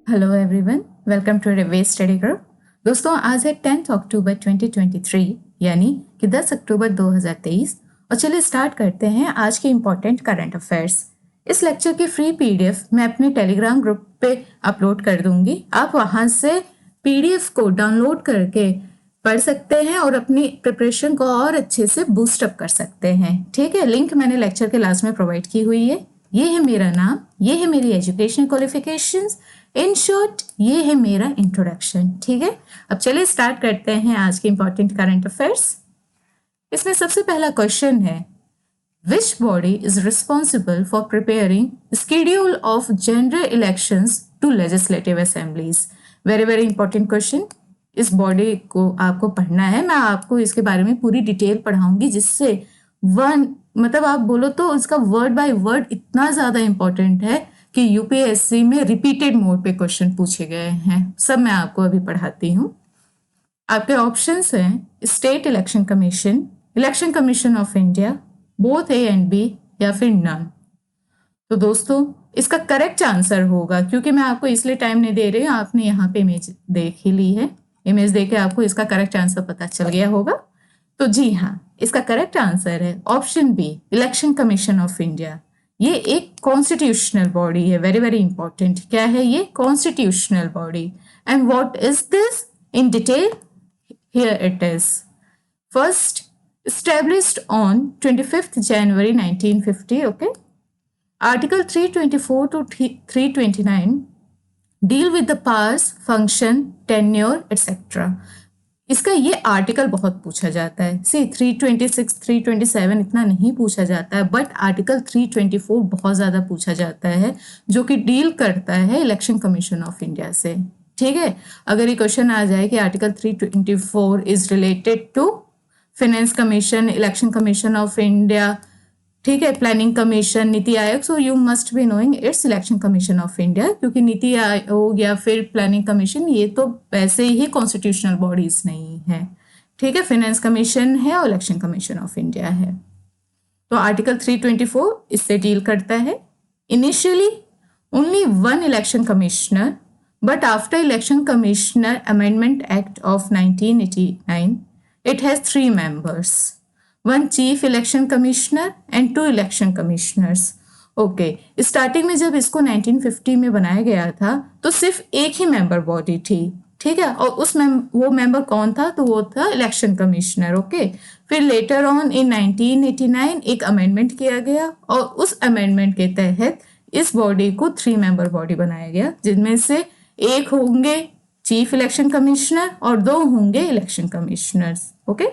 Hello everyone, welcome to रिवेज study group. दोस्तों, आज है 10 अक्टूबर 2023 यानी कि 10 अक्टूबर 2023 और चलिए स्टार्ट करते हैं आज के इम्पोर्टेंट करंट अफेयर्स। इस लेक्चर की फ्री पीडीएफ मैं अपने टेलीग्राम ग्रुप पे अपलोड कर दूंगी। आप वहां से पीडीएफ को डाउनलोड करके पढ़ सकते हैं और अपनी प्रिपरेशन को और अच्छे से बूस्ट अप कर सकते हैं। ठीक है, लिंक मैंने लेक्चर के लास्ट में प्रोवाइड की हुई है। ये है मेरा नाम, ये है मेरी एजुकेशन क्वालिफिकेशंस, इन शॉर्ट ये है मेरा इंट्रोडक्शन। ठीक है, अब चलिए स्टार्ट करते हैं आज के इंपॉर्टेंट करंट अफेयर्स। इसमें सबसे पहला क्वेश्चन है, which body is responsible for preparing schedule of general elections to legislative assemblies. Very very important question. इस बॉडी को आपको पढ़ना है, मैं आपको इसके बारे में पूरी डिटेल पढ़ाऊंगी, जिससे मतलब आप बोलो तो इसका वर्ड बाय वर्ड इतना ज्यादा इंपॉर्टेंट है कि यूपीएससी में रिपीटेड मोड पे क्वेश्चन पूछे गए हैं। सब मैं आपको अभी पढ़ाती हूँ। आपके ऑप्शंस हैं state election commission of India, both A and B, या फिर नन। तो दोस्तों, इसका करेक्ट आंसर होगा, क्योंकि मैं आपको इसलिए टाइम नहीं दे रही हूँ, आपने यहाँ पे इमेज देख ही ली है। इमेज देख के आपको इसका करेक्ट आंसर पता चल गया होगा। तो जी हाँ, इसका करेक्ट आंसर है option B, election commission of India. ये एक कॉन्स्टिट्यूशनल बॉडी है। Very very important. क्या है ये? Constitutional body. And what is this in detail? Here it is. First, established on 25th January 1950, okay? Article 324 to 329 deal with the powers, function, tenure, etc. इसका ये article बहुत पूछा जाता है। सी 326, 327 इतना नहीं पूछा जाता है, बट आर्टिकल 324 बहुत ज़्यादा पूछा जाता है, जो कि डील करता है इलेक्शन कमीशन ऑफ इंडिया से। ठीक है, अगर ये क्वेश्चन आ जाए कि article 324 is related to finance commission, election commission of India, ठीक है, planning commission, NITI Aayog, so you must be knowing it's election commission of India, क्योंकि नीति आयोग या फिर प्लानिंग कमीशन ये तो वैसे ही कॉन्स्टिट्यूशनल बॉडीज नहीं है। ठीक है, फाइनेंस कमीशन है और इलेक्शन कमीशन ऑफ इंडिया है। तो आर्टिकल 324 इससे डील करता है। Initially only one election commissioner, but after election commissioner amendment act of 1989 it has 3 members, one chief election commissioner and 2 election commissioners. Okay, starting में जब इसको 1950 में बनाया गया था तो सिर्फ एक ही मेंबर बॉडी थी। ठीक है, और वो मेंबर कौन था? तो वो था इलेक्शन कमिश्नर। ओके, फिर लेटर ऑन इन 1989 एक अमेंडमेंट किया गया और उस अमेंडमेंट के तहत इस बॉडी को 3 मेंबर बॉडी बनाया गया, जिनमें से एक होंगे चीफ इलेक्शन कमिश्नर और 2 होंगे election commissioners. Okay,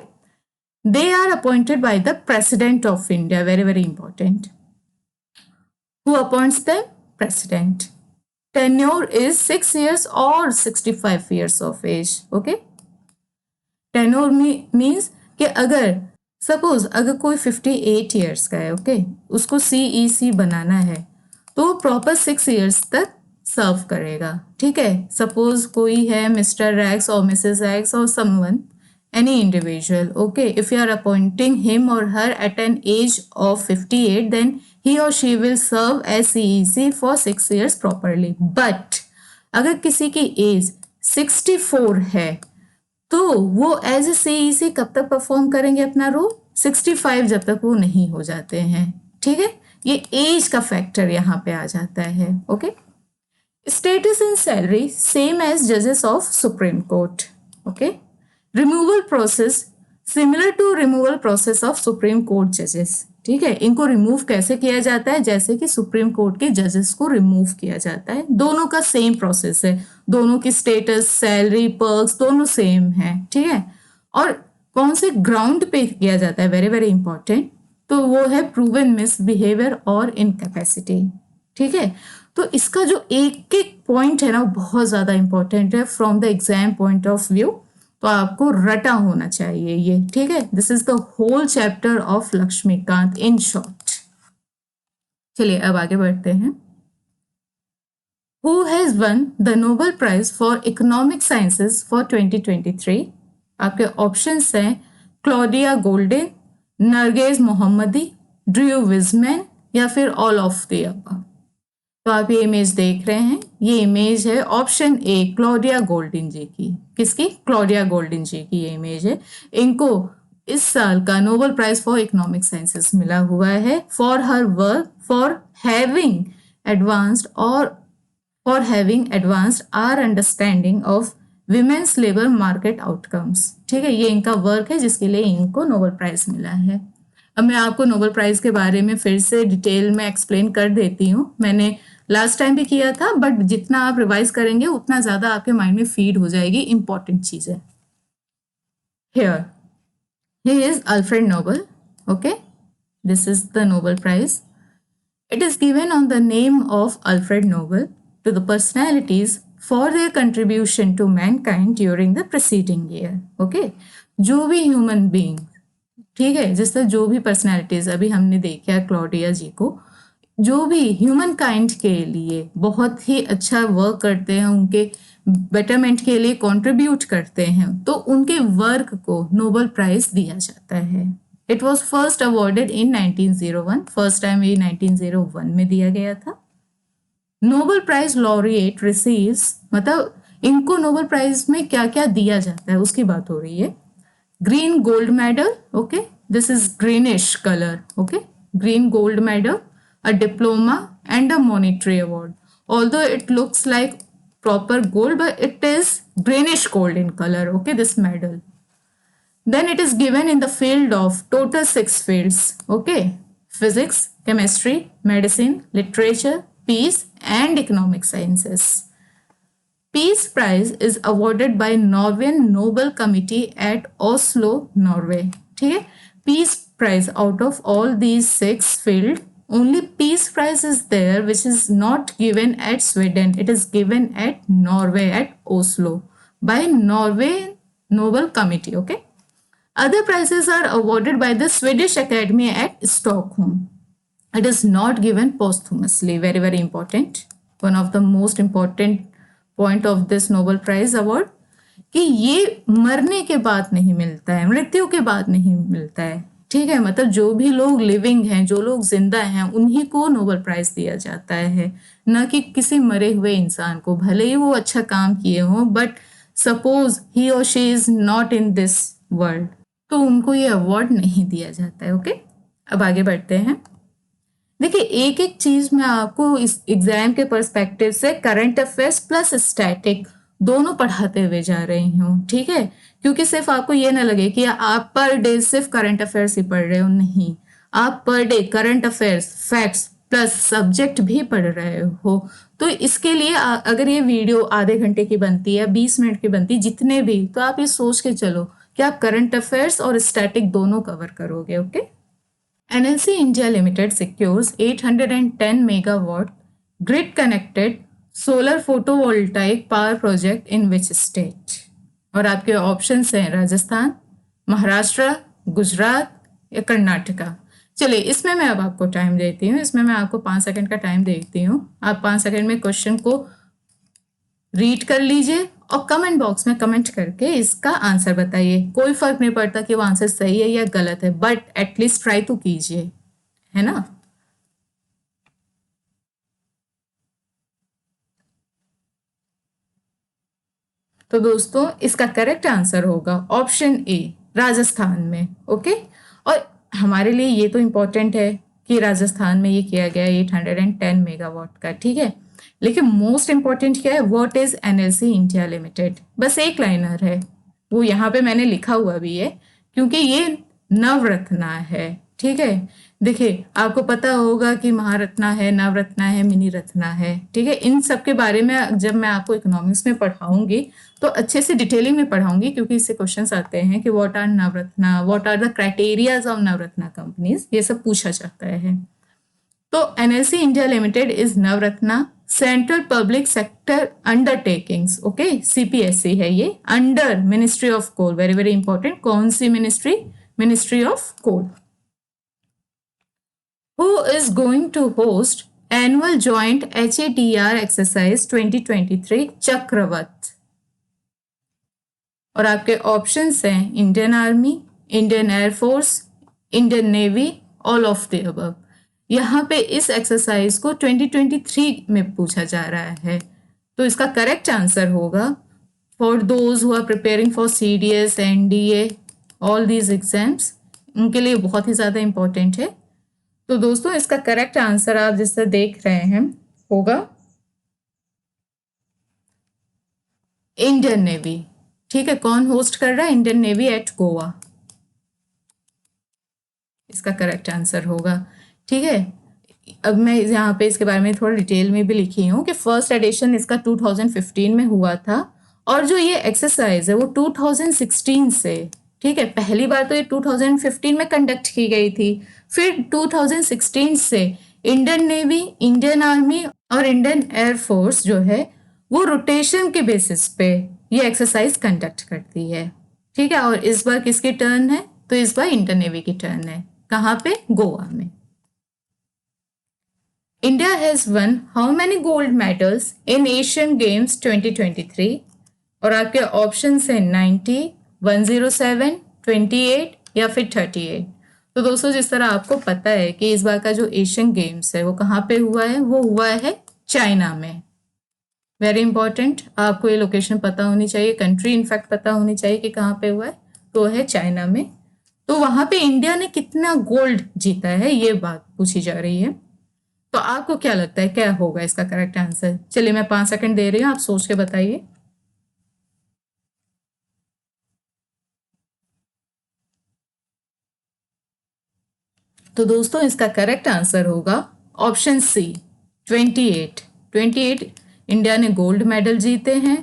they are appointed by the president of India. Very very important. Who appoints the president? Tenure is 6 years और 65 years of age. Okay, tenure means कि अगर सपोज अगर कोई 58 years का है, okay, उसको CEC बनाना है तो प्रॉपर 6 years तक सर्व करेगा। ठीक है, सपोज कोई है मिस्टर एक्स और मिसेस एक्स और someone, any individual, okay, if you are appointing him or her at an age of 58, then he or she will serve as CEC for 6 years properly. But अगर किसी की as 64 है तो वो as a CEC कब तक perform करेंगे अपना रोल? 65, जब तक वो नहीं हो जाते हैं। ठीक है, ये एज का फैक्टर यहाँ पे आ जाता है। Okay, status in salary same as जजेस of supreme court. Okay, removal process similar to removal process of supreme court जजेस। ठीक है, इनको रिमूव कैसे किया जाता है? जैसे कि सुप्रीम कोर्ट के जजेस को रिमूव किया जाता है। दोनों का सेम प्रोसेस है, दोनों की स्टेटस, सैलरी, पर्क्स दोनों सेम है। ठीक है, और कौन से ग्राउंड पे किया जाता है? Very very important. तो वो है प्रूवन मिसबिहेवियर और इनकैपेसिटी। ठीक है, तो इसका जो एक एक पॉइंट है ना, वो बहुत ज्यादा इंपॉर्टेंट है from the exam point of view, तो आपको रटा होना चाहिए ये। ठीक है, this is the whole chapter of Laxmikanth in short. चलिए अब आगे बढ़ते हैं। Who has won the Nobel prize for economic sciences for 2023? आपके ऑप्शंस हैं Claudia Goldin, Narges Mohammadi, Drew Weissman, या फिर ऑल ऑफ द अबव। तो आप ये इमेज देख रहे हैं, ये इमेज है ऑप्शन ए क्लॉडिया गोल्डिन जी की। किसकी? क्लॉडिया गोल्डिन जी की ये इमेज है। इनको इस साल का Nobel prize for economic sciences मिला हुआ है for her work for having advanced और for having advanced our understanding of women's labour market outcomes. ठीक है, ये इनका वर्क है जिसके लिए इनको नोबेल प्राइज मिला है। अब मैं आपको नोबेल प्राइज के बारे में फिर से डिटेल में एक्सप्लेन कर देती हूँ। मैंने लास्ट टाइम भी किया था, बट जितना आप रिवाइज करेंगे उतना ज्यादा आपके माइंड में फीड हो जाएगी इंपॉर्टेंट चीजें। Here he is Alfred Nobel. Okay, this is the Nobel Prize. It is given on the name of Alfred Nobel to the personalities for their contribution to mankind during the preceding year. Okay, जो भी human being, ठीक है, जिस तरह जो भी personalities अभी हमने देखा क्लॉडिया जी को, जो भी ह्यूमन काइंड के लिए बहुत ही अच्छा वर्क करते हैं, उनके बेटरमेंट के लिए कंट्रीब्यूट करते हैं, तो उनके वर्क को नोबेल प्राइज दिया जाता है। It was first awarded in 1901, first time ये 1901 में दिया गया था। नोबेल प्राइज लॉरिएट रिसीव्स, मतलब इनको नोबेल प्राइज में क्या क्या दिया जाता है उसकी बात हो रही है। green gold medal, okay, this is greenish color, okay, green gold medal, a diploma and a monetary award. Although it looks like proper gold, but it is greenish gold in color, okay, this medal. Then it is given in the field of total 6 fields, okay, physics, chemistry, medicine, literature, peace and economic sciences. Peace Prize is awarded by Norwegian Nobel Committee at Oslo, Norway. ठीक है, Peace Prize out of all these 6 fields, only Peace Prize is there, which is not given at Sweden. It is given at Norway, at Oslo, by Norway Nobel Committee. Okay. Other prizes are awarded by the Swedish Academy at Stockholm. It is not given posthumously. Very, very important. One of the most important point of this Nobel prize award कि ये मरने के बाद नहीं मिलता है, मृत्यु के बाद नहीं मिलता है। ठीक है, मतलब जो भी लोग लिविंग हैं, जो लोग जिंदा हैं, उन्हीं को नोबेल प्राइज दिया जाता है, न कि किसी मरे हुए इंसान को, भले ही वो अच्छा काम किए हों, बट सपोज ही और she is not in this world, तो उनको ये अवार्ड नहीं दिया जाता है। ओके, अब आगे बढ़ते हैं। देखिए, एक एक चीज मैं आपको इस एग्जाम के पर्सपेक्टिव से करंट अफेयर्स प्लस स्टैटिक दोनों पढ़ाते हुए जा रही हूँ। ठीक है, क्योंकि सिर्फ आपको ये ना लगे कि आप पर डे सिर्फ करंट अफेयर्स ही पढ़ रहे हो, नहीं, आप per day current affairs, facts plus subject भी पढ़ रहे हो। तो इसके लिए अगर ये वीडियो आधे घंटे की बनती है, 20 मिनट की बनती, जितने भी, तो आप ये सोच के चलो कि आप करंट अफेयर्स और स्टैटिक दोनों कवर करोगे। Okay, NLC India Limited secures 810 megawatt grid-connected solar photovoltaic power project in which state? और आपके ऑप्शंस हैं राजस्थान, महाराष्ट्र, गुजरात या कर्नाटका। चलिए, इसमें मैं अब आपको टाइम देती हूँ, इसमें मैं आपको 5 सेकंड का टाइम देती हूँ। आप 5 सेकंड में क्वेश्चन को रीड कर लीजिए और कमेंट बॉक्स में कमेंट करके इसका आंसर बताइए। कोई फर्क नहीं पड़ता कि वो आंसर सही है या गलत है, बट एटलीस्ट ट्राई तो कीजिए, है ना। तो दोस्तों, इसका करेक्ट आंसर होगा ऑप्शन ए, राजस्थान में। ओके, और हमारे लिए ये तो इंपॉर्टेंट है कि राजस्थान में ये किया गया 810 मेगावाट का। ठीक है, लेकिन मोस्ट इंपॉर्टेंट क्या है, what is NLC India limited, बस एक लाइनर है, वो यहाँ पे मैंने लिखा हुआ भी है क्योंकि ये नवरत्ना है। ठीक है, देखिए, आपको पता होगा कि महारत्ना है, नवरत्ना है, मिनी रत्ना है। ठीक है, इन सब के बारे में जब मैं आपको इकोनॉमिक्स में पढ़ाऊंगी तो अच्छे से डिटेलिंग में पढ़ाऊंगी, क्योंकि इससे क्वेश्चंस आते हैं कि what are Navratna, what are the criterias of Navratna companies, ये सब पूछा जाता है। तो NLC India Limited is Navratna central public sector undertakings. Okay, CPSC है ये, under ministry of coal. Very very important, कौन सी मिनिस्ट्री? Ministry of coal. Who is going to host annual joint HATR exercise 2023 चक्रवत? और आपके ऑप्शंस हैं Indian army, Indian air force, Indian navy, all of the above. यहाँ पे इस एक्सरसाइज को 2023 में पूछा जा रहा है, तो इसका करेक्ट आंसर होगा for those who are preparing for CDS, NDA, all these exams, उनके लिए बहुत ही ज़्यादा इम्पोर्टेंट है। तो दोस्तों इसका करेक्ट आंसर आप जिससे देख रहे हैं होगा इंडियन नेवी। ठीक है, कौन होस्ट कर रहा है? इंडियन नेवी एट गोवा, इसका करेक्ट आंसर होगा। ठीक है, अब मैं यहाँ पे इसके बारे में थोड़ा डिटेल में भी लिखी हूँ कि फर्स्ट एडिशन इसका 2015 में हुआ था, और जो ये एक्सरसाइज है वो 2016 से, ठीक है, पहली बार तो ये 2015 में कंडक्ट की गई थी, फिर 2016 से इंडियन नेवी, इंडियन आर्मी और इंडियन एयरफोर्स जो है वो रोटेशन के बेसिस पे ये एक्सरसाइज कंडक्ट करती है। ठीक है, और इस बार किसकी टर्न है? तो इस बार इंडियन नेवी की टर्न है। कहाँ पे? गोवा में। India has won how many gold medals in Asian Games 2023? और आपके ऑप्शन है 90, 107, 28 या फिर 38। तो दोस्तों जिस तरह आपको पता है कि इस बार का जो एशियन गेम्स है वो कहाँ पे हुआ है? वो हुआ है चाइना में। वेरी इंपॉर्टेंट, आपको ये लोकेशन पता होनी चाहिए, कंट्री इनफैक्ट पता होनी चाहिए कि कहाँ पे हुआ है, तो है चाइना में। तो वहां पे इंडिया ने कितना गोल्ड जीता है ये बात पूछी जा रही है। तो आपको क्या लगता है क्या होगा इसका करेक्ट आंसर? चलिए मैं 5 सेकंड दे रही हूँ, आप सोच के बताइए। तो दोस्तों इसका करेक्ट आंसर होगा ऑप्शन सी 28। 28 इंडिया ने गोल्ड मेडल जीते हैं,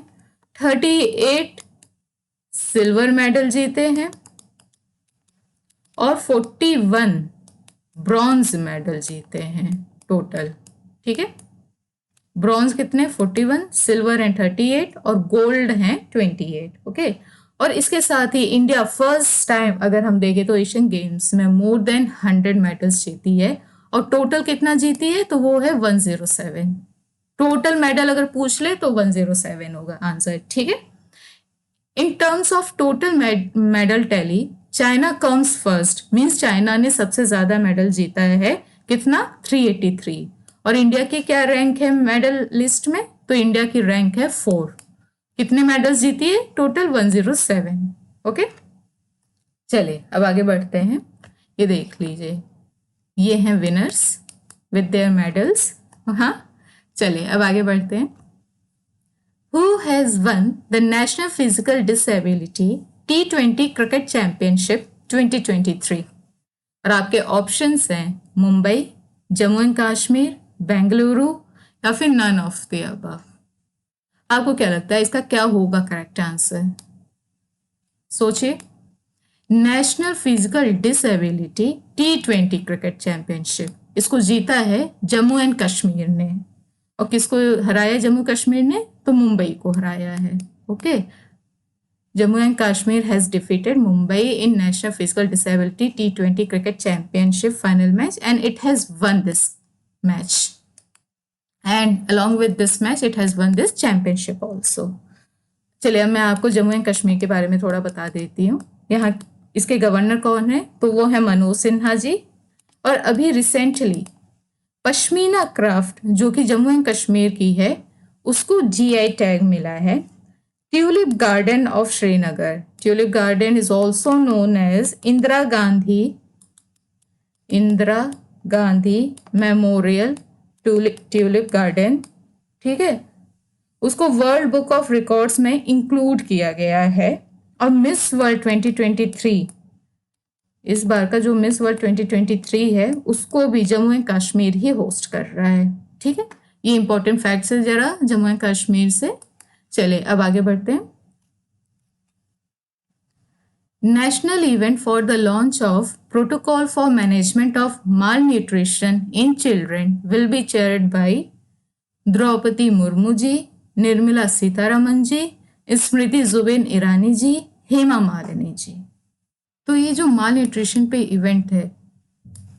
38 सिल्वर मेडल जीते हैं और 41 ब्रॉन्ज मेडल जीते हैं टोटल। ठीक है, ब्रॉन्ज कितने? 41, सिल्वर हैं 38 और गोल्ड हैं 28। ओके, और इसके साथ ही इंडिया फर्स्ट टाइम अगर हम देखें तो एशियन गेम्स में मोर देन 100 मेडल्स जीती है, और टोटल कितना जीती है? तो वो है 107। टोटल मेडल अगर पूछ ले तो 107 होगा आंसर। ठीक है, in terms of total medal tally China comes first, means China ने सबसे ज्यादा मेडल जीता है, कितना? 383। और इंडिया की क्या रैंक है मेडल लिस्ट में? तो इंडिया की रैंक है 4। कितने मेडल्स जीती है? टोटल 107। ओके, चलिए अब आगे बढ़ते हैं। ये देख लीजिए, ये हैं विनर्स विद देयर मेडल्स। हाँ, चलिए अब आगे बढ़ते हैं। Who has won the National Physical Disability T20 Cricket Championship 2023? और आपके ऑप्शंस हैं मुंबई, जम्मू एंड कश्मीर, बेंगलुरु या फिर नन ऑफ द अबव। आपको क्या लगता है इसका क्या होगा करेक्ट आंसर? सोचिए। National physical disability T20 cricket championship, इसको जीता है जम्मू एंड कश्मीर ने। और किसको हराया जम्मू कश्मीर ने? तो मुंबई को हराया है। Okay, Jammu and Kashmir has defeated Mumbai in national physical disability T20 cricket championship final match and it has one this match, and along with this match it has one this championship also. चलिए अब मैं आपको जम्मू एंड कश्मीर के बारे में थोड़ा बता देती हूँ। यहाँ इसके गवर्नर कौन है? तो वो है मनोज सिन्हा जी। और अभी रिसेंटली पश्मीना क्राफ्ट जो कि जम्मू एंड कश्मीर की है उसको GI टैग मिला है। Tulip garden of Srinagar, tulip garden is also known as Indira Gandhi memorial tulip garden. ठीक है, उसको वर्ल्ड बुक ऑफ रिकॉर्ड्स में इंक्लूड किया गया है। और मिस वर्ल्ड 2023, इस बार का जो मिस वर्ल्ड 2023 है उसको भी Jammu and Kashmir he host कर रहा है। ठीक है, ये इंपॉर्टेंट फैक्ट्स है जरा जम्मू एंड कश्मीर से। चलिए अब आगे बढ़ते हैं। National event for the launch of protocol for management of malnutrition in children will be chaired by Droupadi Murmu ji, Nirmala Sitharaman ji, Smriti Zubin Irani ji, Hema Malini ji. तो ये जो माल न्यूट्रिशन पे इवेंट है,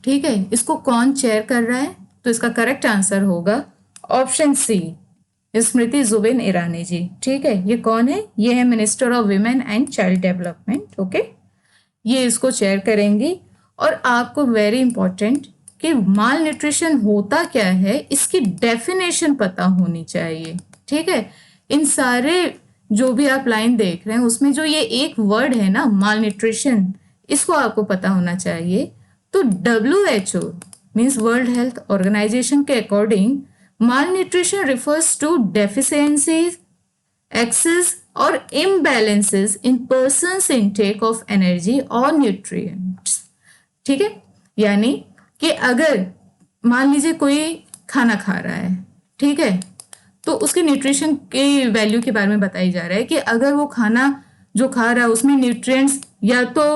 ठीक है, इसको कौन चेयर कर रहा है? तो इसका करेक्ट आंसर होगा ऑप्शन सी स्मृति जुबिन ईरानी जी। ठीक है, ये कौन है? ये है minister of women and child development. Okay, ये इसको चेयर करेंगी। और आपको वेरी इंपॉर्टेंट कि माल न्यूट्रिशन होता क्या है, इसकी डेफिनेशन पता होनी चाहिए। ठीक है, इन सारे जो भी आप लाइन देख रहे हैं उसमें जो ये एक वर्ड है ना माल न्यूट्रिशन, इसको आपको पता होना चाहिए। तो WHO means world health organization के according malnutrition refers to deficiencies, excess or imbalances in person's intake of energy और nutrients। ठीक है, यानी कि अगर मान लीजिए कोई खाना खा रहा है, ठीक है, तो उसके न्यूट्रिशन के वैल्यू के बारे में बताई जा रहा है कि अगर वो खाना जो खा रहा है उसमें न्यूट्रिएंट्स या तो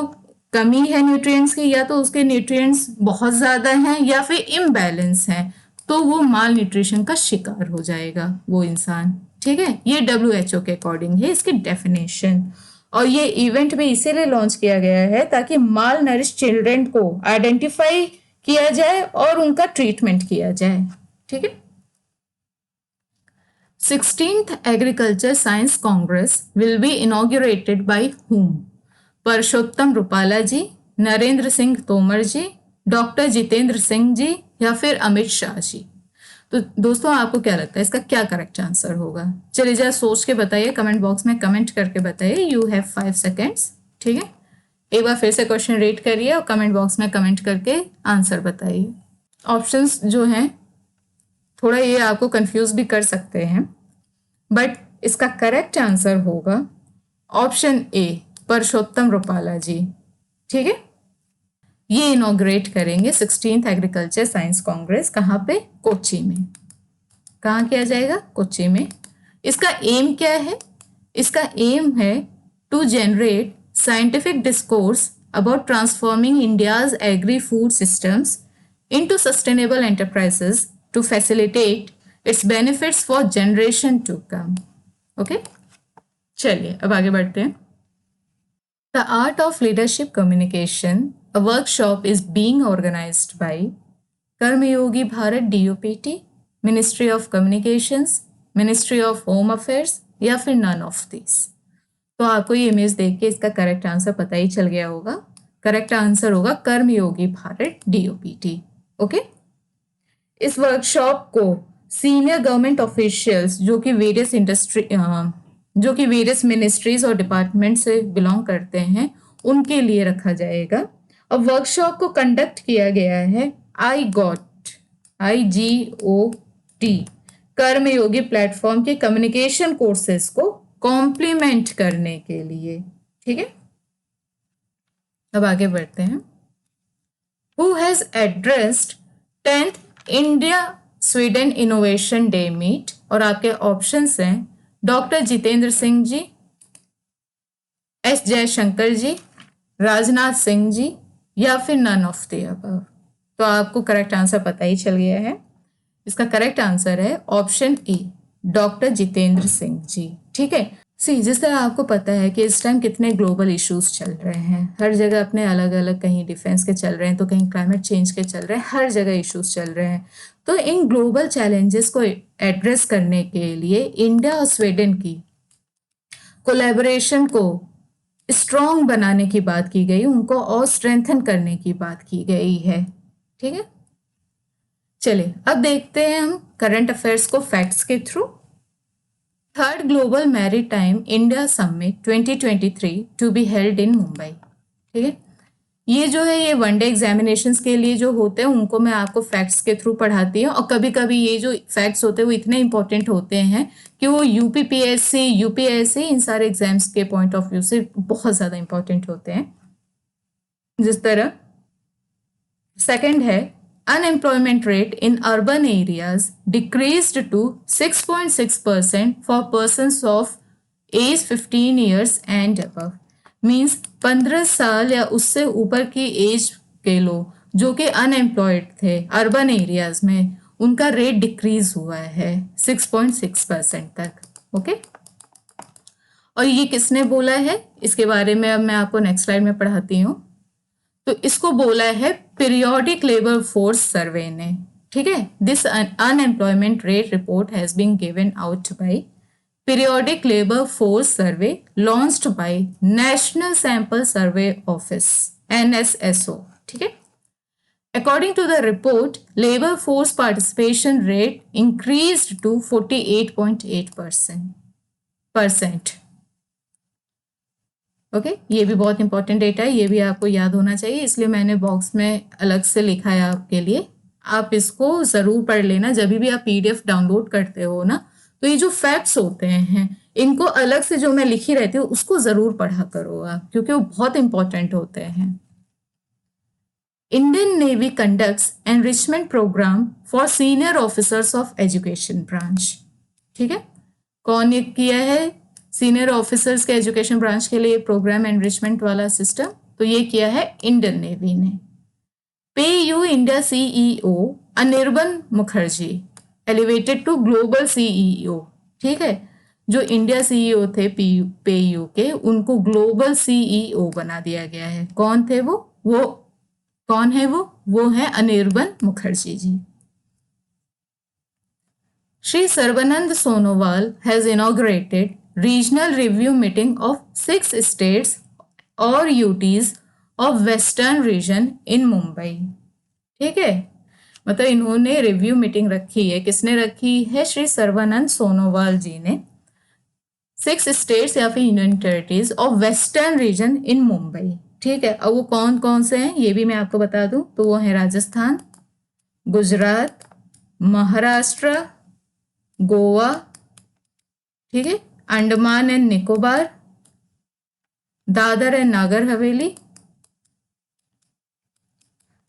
कमी है न्यूट्रिएंट्स की, या तो उसके न्यूट्रिएंट्स बहुत ज़्यादा हैं या फिर इम्बैलेंस हैं, तो वो माल न्यूट्रिशन का शिकार हो जाएगा वो इंसान। ठीक है, ये WHO के अकॉर्डिंग है इसकी डेफिनेशन। और ये इवेंट भी इसीलिए लॉन्च किया गया है ताकि माल नरिश चिल्ड्रन को आइडेंटिफाई किया जाए और उनका ट्रीटमेंट किया जाए। ठीक है, 16th Agriculture Science Congress will be inaugurated by whom? Parshottam Rupala ji, Narendra Singh Tomar ji, doctor Jitendra Singh ji, या फिर अमित शाह जी। तो दोस्तों आपको क्या लगता है इसका क्या करेक्ट आंसर होगा? चलिए जरा सोच के बताइए, कमेंट बॉक्स में कमेंट करके बताइए। You have 5 seconds. ठीक है, एक बार फिर से क्वेश्चन रीड करिए और कमेंट बॉक्स में कमेंट करके आंसर बताइए। ऑप्शंस जो हैं थोड़ा ये आपको कंफ्यूज भी कर सकते हैं, बट इसका करेक्ट आंसर होगा ऑप्शन ए, परशोत्तम रुपाला जी। ठीक है, ये इनॉग्रेट करेंगे 16th एग्रीकल्चर साइंस कांग्रेस। कहाँ पे? कोच्चि में। कहाँ किया जाएगा? कोच्चि में। इसका एम क्या है? इसका एम है to generate scientific discourse about transforming India's agri food systems into sustainable enterprises to facilitate its benefits for generation to come. Okay, चलिए अब आगे बढ़ते हैं। The Art of Leadership Communication, a workshop is being organized by Karmayogi Bharat DOPT, Ministry of Communications, Ministry of Home Affairs, या फिर none of these। तो आपको ये इमेज देख के इसका करेक्ट आंसर पता ही चल गया होगा। करेक्ट आंसर होगा कर्मयोगी भारत DOPT। ओके, इस वर्कशॉप को सीनियर गवर्नमेंट ऑफिशियल्स जो कि वेरियस मिनिस्ट्रीज और डिपार्टमेंट से बिलोंग करते हैं उनके लिए रखा जाएगा। और वर्कशॉप को कंडक्ट किया गया है IGOT कर्मयोगी प्लेटफॉर्म के कम्युनिकेशन कोर्सेज को कॉम्प्लीमेंट करने के लिए। ठीक है, अब आगे बढ़ते हैं। Who has addressed 10th India Sweden innovation day meet? और आपके ऑप्शंस हैं डॉक्टर जितेंद्र सिंह जी, S जयशंकर जी, राजनाथ सिंह जी, या फिर नन ऑफ द अबव। तो आपको करेक्ट आंसर पता ही चल गया है। इसका करेक्ट आंसर है option A, doctor Jitendra Singh ji. ठीक है, जिस तरह आपको पता है कि इस टाइम कितने ग्लोबल इश्यूज चल रहे हैं, हर जगह अपने अलग अलग, कहीं डिफेंस के चल रहे हैं तो कहीं क्लाइमेट चेंज के चल रहे हैं, हर जगह इश्यूज चल रहे हैं। तो इन ग्लोबल चैलेंजेस को एड्रेस करने के लिए इंडिया और स्वीडन की कोलैबोरेशन को स्ट्रॉन्ग बनाने की बात की गई, उनको और स्ट्रेंथन करने की बात की गई है। ठीक है, चलिए अब देखते हैं हम करंट अफेयर्स को फैक्ट्स के through. Third global maritime India summit 2023 to be held in Mumbai. ठीक है, ये जो है ये वनडे एग्जामिनेशंस के लिए जो होते हैं उनको मैं आपको फैक्ट्स के थ्रू पढ़ाती हूँ। और कभी कभी ये जो फैक्ट्स होते हैं वो इतने इंपॉर्टेंट होते हैं कि वो UPPSC, UPSC इन सारे एग्जाम्स के पॉइंट ऑफ व्यू से बहुत ज़्यादा इंपॉर्टेंट होते हैं। जिस तरह सेकंड है, unemployment rate in urban areas decreased to 6.6% for persons of age 15 years and above। Means 15 साल या उससे ऊपर की एज के लोग जो कि अनएम्प्लॉयड थे अर्बन एरियाज में, उनका रेट डिक्रीज हुआ है 6.6% तक। ओके, और ये किसने बोला है इसके बारे में अब मैं आपको नेक्स्ट स्लाइड में पढ़ाती हूँ। तो इसको बोला है पीरियोडिक लेबर फोर्स सर्वे ने। ठीक है, this unemployment rate report has been given out by periodic labour force survey launched by national sample survey office NSSO। ठीक है, According to the report, labor force participation rate increased to 48.8%. Okay, ये भी बहुत important data है, ये भी आपको याद होना चाहिए, इसलिए मैंने बॉक्स में अलग से लिखा है आपके लिए। आप इसको ज़रूर पढ़ लेना जब भी आप PDF डाउनलोड करते हो ना, तो ये जो फैक्ट्स होते हैं इनको अलग से जो मैं लिखी रहती हूँ उसको ज़रूर पढ़ा करो आप, क्योंकि वो बहुत इंपॉर्टेंट होते हैं। Indian navy conducts enrichment programme for senior officers of education branch. ठीक है, कौन ये किया है सीनियर ऑफिसर्स के एजुकेशन ब्रांच के लिए प्रोग्राम एनरिचमेंट वाला सिस्टम? तो ये किया है इंडियन नेवी ने। PU India CEO Anirban Mukherjee elevated to global CEO। ठीक है, जो इंडिया CEO थे PU के, उनको ग्लोबल CEO बना दिया गया है। कौन थे वो कौन है वो है Anirban Mukherjee ji. Shri Sarbanand Sonowal has inaugurated regional review meeting of 6 states or UTs of Western region in Mumbai। ठीक है, मतलब इन्होंने रिव्यू मीटिंग रखी है। किसने रखी है? श्री सर्बानंद सोनोवाल जी ने 6 स्टेट्स या फिर union territories of western region in Mumbai. ठीक है, अब वो कौन कौन से हैं ये भी मैं आपको बता दूं, तो वो है राजस्थान, गुजरात, महाराष्ट्र, गोवा, ठीक है, Andaman and Nicobar, Dadar and Nagar Haveli,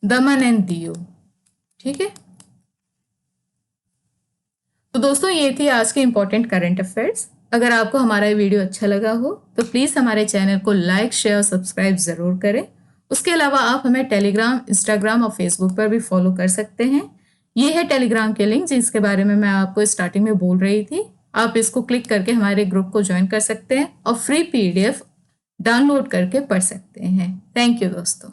Daman and Diu. ठीक है, तो दोस्तों ये थी आज के इंपॉर्टेंट करंट अफेयर्स। अगर आपको हमारा ये वीडियो अच्छा लगा हो तो प्लीज़ हमारे चैनल को लाइक, शेयर और सब्सक्राइब ज़रूर करें। उसके अलावा आप हमें टेलीग्राम, इंस्टाग्राम और फेसबुक पर भी फॉलो कर सकते हैं। ये है टेलीग्राम के लिंक जिसके बारे में मैं आपको स्टार्टिंग में बोल रही थी। आप इसको क्लिक करके हमारे ग्रुप को ज्वाइन कर सकते हैं और फ्री PDF डाउनलोड करके पढ़ सकते हैं। थैंक यू दोस्तों।